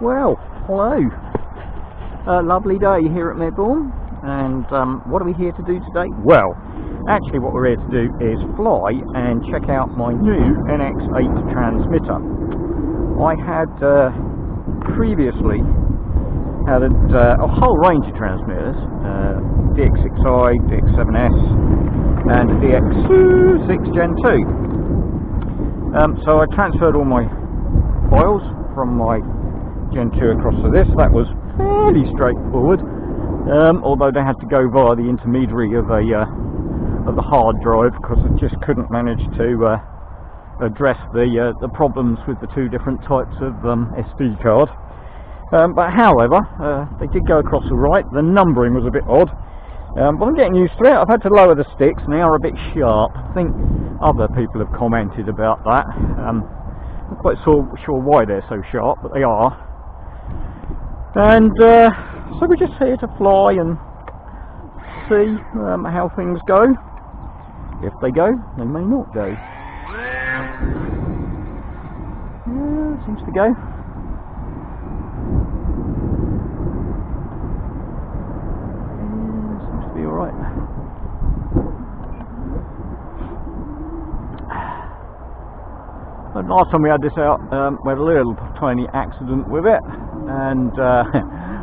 Well, hello. Lovely day here at Melbourne, and what are we here to do today? Well, actually what we're here to do is fly and check out my new NX8 transmitter. I had previously had a whole range of transmitters, DX6I, DX7S and the DX6 G2. So I transferred all my files from my Gen 2 across to this. That was fairly straightforward, although they had to go via the intermediary of the hard drive because I just couldn't manage to address the problems with the two different types of SD card. But however, they did go across all right. The numbering was a bit odd, but I'm getting used to it. I've had to lower the sticks and they are a bit sharp. I think other people have commented about that. I'm not quite sure why they're so sharp, but they are. And so we're just here to fly and see how things go. If they go, they may not go. Yeah, seems to go. Yeah, seems to be alright. But last time we had this out, we had a little tiny accident with it, and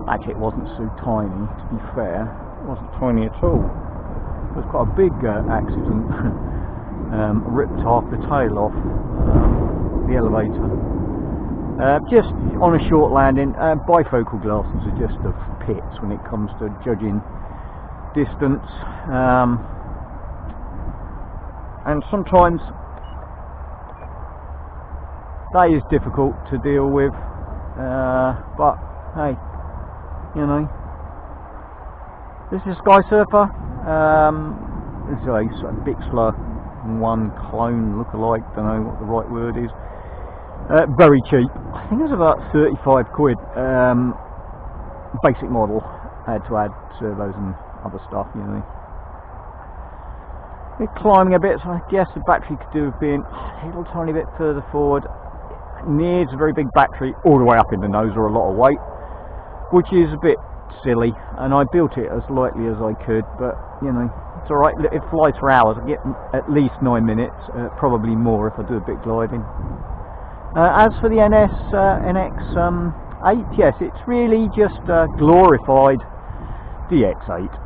actually it wasn't so tiny, to be fair. It wasn't tiny at all. It was quite a big accident. Ripped half the tail off the elevator. Just on a short landing. Bifocal glasses are just a pits when it comes to judging distance, and sometimes that is difficult to deal with, but hey, you know, this is SkySurfer. This is a Bixler 1 clone look-alike, don't know what the right word is. Very cheap. I think it was about 35 quid. Basic model. I had to add servos and other stuff, you know. It's climbing a bit, so I guess the battery could do with being a little tiny bit further forward. Needs a very big battery all the way up in the nose, or a lot of weight, which is a bit silly, and I built it as lightly as I could, but you know, it's alright. It flies for hours. I get at least 9 minutes, probably more if I do a bit gliding. As for the NX8, yes, it's really just a glorified DX8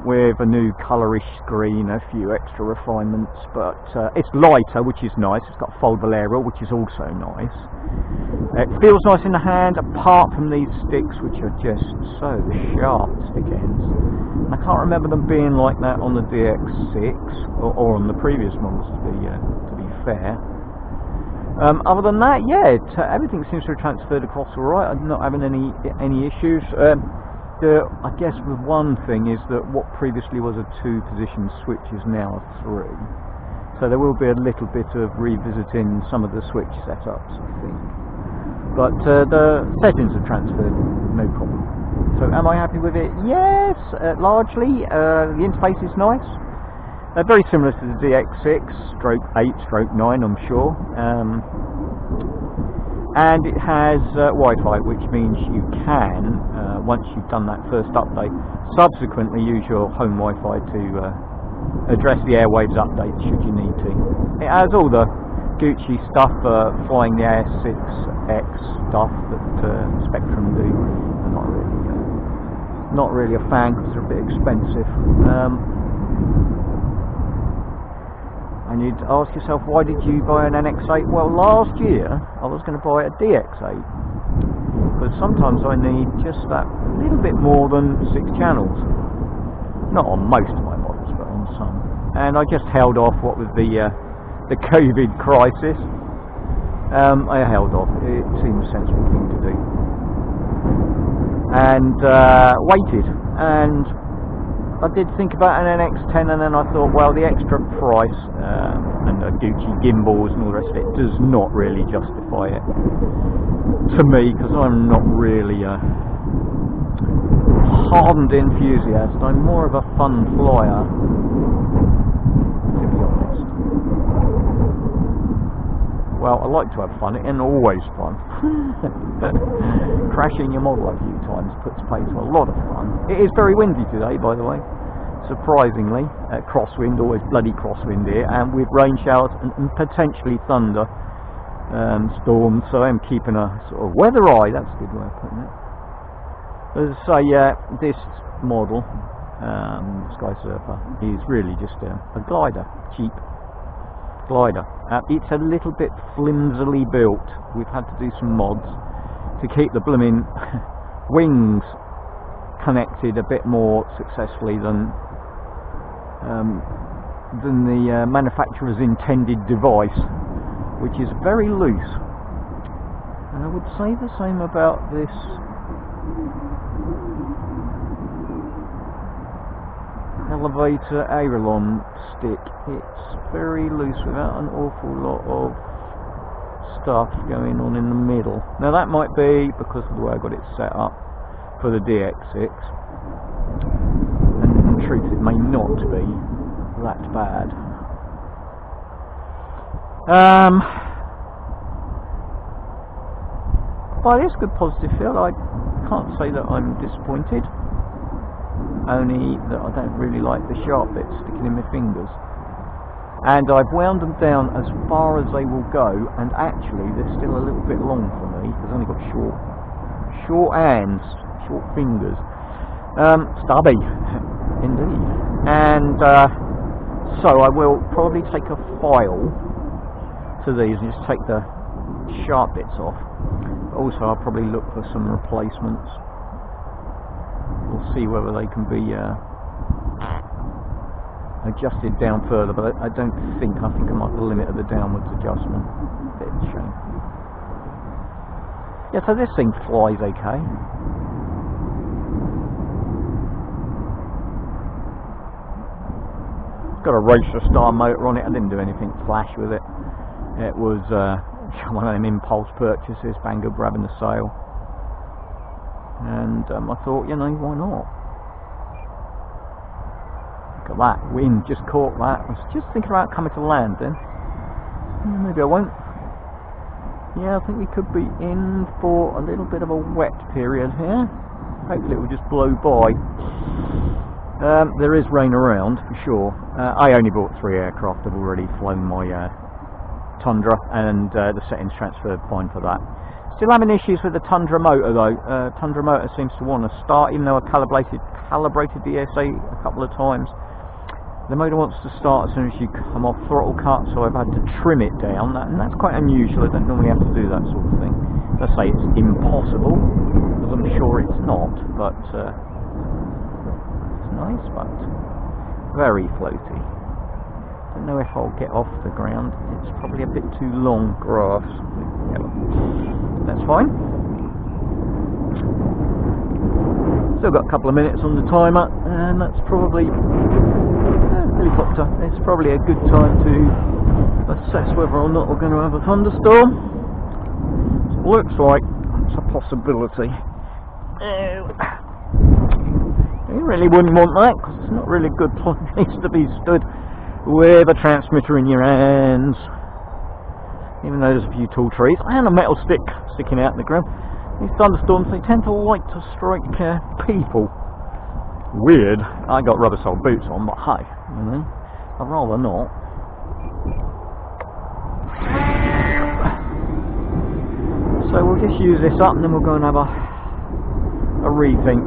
with a new colourish screen, a few extra refinements, but it's lighter, which is nice. It's got a foldable aerial, which is also nice. It feels nice in the hand, apart from these sticks, which are just so sharp, stick ends. And I can't remember them being like that on the DX6 or on the previous models, to be fair. Other than that, yeah, everything seems to have transferred across all right. I'm not having any issues. I guess the one thing is that what previously was a 2-position switch is now a 3. So there will be a little bit of revisiting some of the switch setups, I think. But the settings have transferred, no problem. So am I happy with it? Yes, largely. The interface is nice. Very similar to the DX6/8/9, I'm sure. And it has Wi-Fi, which means you can, once you've done that first update, subsequently use your home Wi-Fi to address the airwaves updates should you need to. It has all the Gucci stuff, flying the AS6X stuff that Spektrum do. I'm not really a fan because they're a bit expensive. And you'd ask yourself, why did you buy an NX8? Well, last year I was going to buy a DX8, but sometimes I need just that little bit more than 6 channels. Not on most of my models, but on some. And I just held off. What with the COVID crisis, I held off. It seemed a sensible thing to do, and waited. And I did think about an NX10, and then I thought, well, the extra price and the Gucci gimbals and all the rest of it does not really justify it to me, because I'm not really a hardened enthusiast. I'm more of a fun flyer, to be honest. well, I like to have fun, and always fun. Crashing your model a few times puts pay to a lot of fun. It is very windy today, by the way, surprisingly. Crosswind, always bloody crosswind here, and with rain showers and potentially thunder storms, so I'm keeping a sort of weather eye, that's a good way of putting it. As I say, this model, SkySurfer, is really just a glider, cheap glider. It's a little bit flimsily built. We've had to do some mods to keep the blooming wings connected a bit more successfully than the manufacturer's intended device, which is very loose. And I would say the same about this elevator Aerolon Stick. It's very loose without an awful lot of stuff going on in the middle. Now that might be because of the way I got it set up for the DX6, and in truth it may not be that bad. But it's good positive feel. I can't say that I'm disappointed, only that I don't really like the sharp bits sticking in my fingers. And I've wound them down as far as they will go, and actually they're still a little bit long for me because I've only got short hands, short fingers. Stubby, indeed. And so I will probably take a file to these and just take the sharp bits off. Also, I'll probably look for some replacements. We'll see whether they can be adjusted down further, but I think I might limit the downwards adjustment. Bit of a shame. Yeah, so this thing flies okay. It's got a racer star motor on it. I didn't do anything flash with it. It was one of them impulse purchases, Bangor grabbing the sale. And I thought, you know, why not? Look at that, wind just caught that. I was just thinking about coming to land then. Maybe I won't. Yeah, I think we could be in for a little bit of a wet period here. Hopefully it will just blow by. There is rain around, for sure. I only bought 3 aircraft. I've already flown my Tundra, and the settings transferred fine for that. Still having issues with the Tundra motor though. Tundra motor seems to want to start, even though I calibrated the ESA a couple of times. The motor wants to start as soon as you come off throttle cut, so I've had to trim it down, and that's quite unusual. I don't normally have to do that sort of thing. Let's say it's impossible, because I'm sure it's not, but it's nice, but very floaty. Don't know if I'll get off the ground. It's probably a bit too long grass. Yeah, that's fine. Still got a couple of minutes on the timer, and that's probably helicopter. It's probably a good time to assess whether or not we're going to have a thunderstorm. It looks like it's a possibility. You really wouldn't want that, because it's not really a good place to be stood with a transmitter in your hands, even though there's a few tall trees and a metal stick sticking out in the ground. These thunderstorms, they tend to like to strike people. Weird. I got rubber sole boots on, but hey, you know, I'd rather not. So we'll just use this up, and then we'll go and have a rethink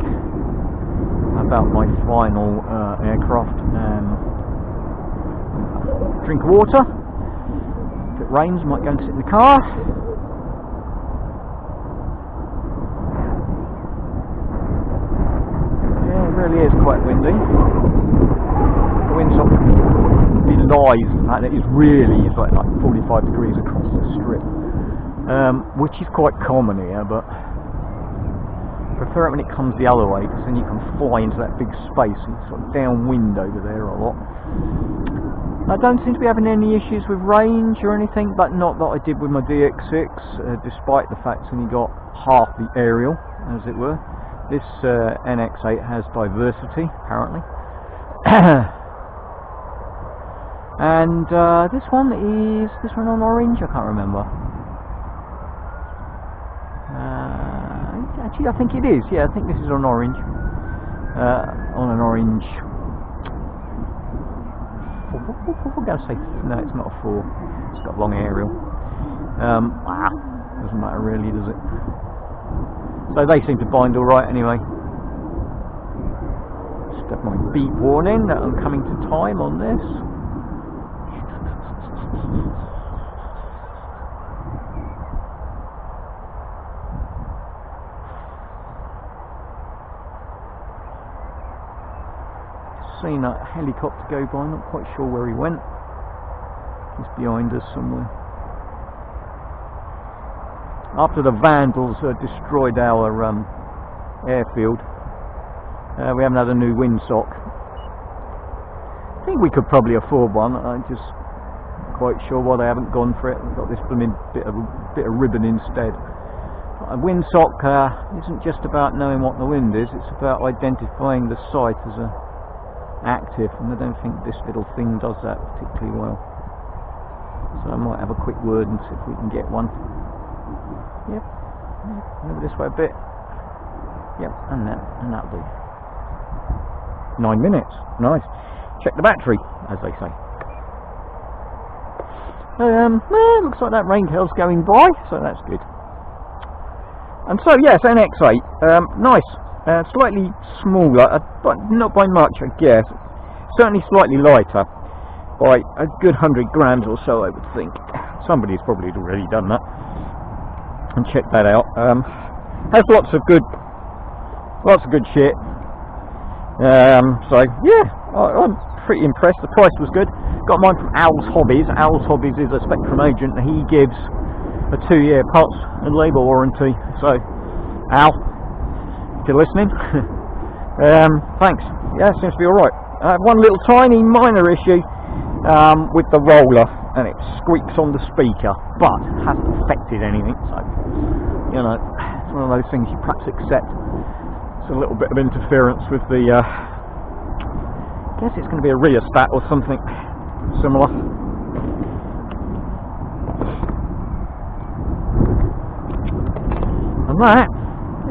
about my final aircraft. Drink of water. If it rains, I might go and sit in the car. Yeah, it really is quite windy. The wind sort of belies the fact that it's really like 45 degrees across the strip, which is quite common here, but I prefer it when it comes the other way, because then you can fly into that big space and sort of downwind over there a lot. I don't seem to be having any issues with range or anything, but not that I did with my DX6, despite the fact it's only got half the aerial, as it were. This NX8 has diversity, apparently. And this one on orange? I can't remember. Actually, I think it is. Yeah, I think this is on orange. On an orange. I'm going to say no. It's not a 4. It's got a long aerial. Doesn't matter really, does it? So they seem to bind all right anyway. Just have my beep warning that I'm coming to time on this. Seen that helicopter go by, not quite sure where he went. He's behind us somewhere. After the vandals destroyed our airfield, we haven't had a new windsock. I think we could probably afford one. I'm just quite sure why they haven't gone for it. We've got this blooming bit of ribbon instead. A windsock isn't just about knowing what the wind is, it's about identifying the site as active, and I don't think this little thing does that particularly well. So I might have a quick word and see if we can get one. Yep, over this way a bit. Yep, and that'll do. 9 minutes, nice. Check the battery, as they say. Looks like that rain tail's going by, so that's good. And so yes, NX8, nice. Slightly smaller, but not by much, I guess. Certainly slightly lighter, by a good 100 grams or so, I would think. Somebody's probably already done that. And check that out. Has lots of good shit. So yeah, I'm pretty impressed. The price was good. Got mine from Al's Hobbies. Al's Hobbies is a Spektrum agent. He gives a 2-year parts and labour warranty. So, Al, if you're listening, thanks. Yeah, seems to be alright. I have one little tiny minor issue with the roller, and it squeaks on the speaker, but hasn't affected anything, so, you know, it's one of those things you perhaps accept. It's a little bit of interference with the, I guess it's going to be a rheostat or something similar. And that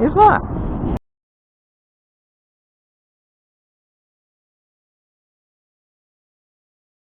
is that.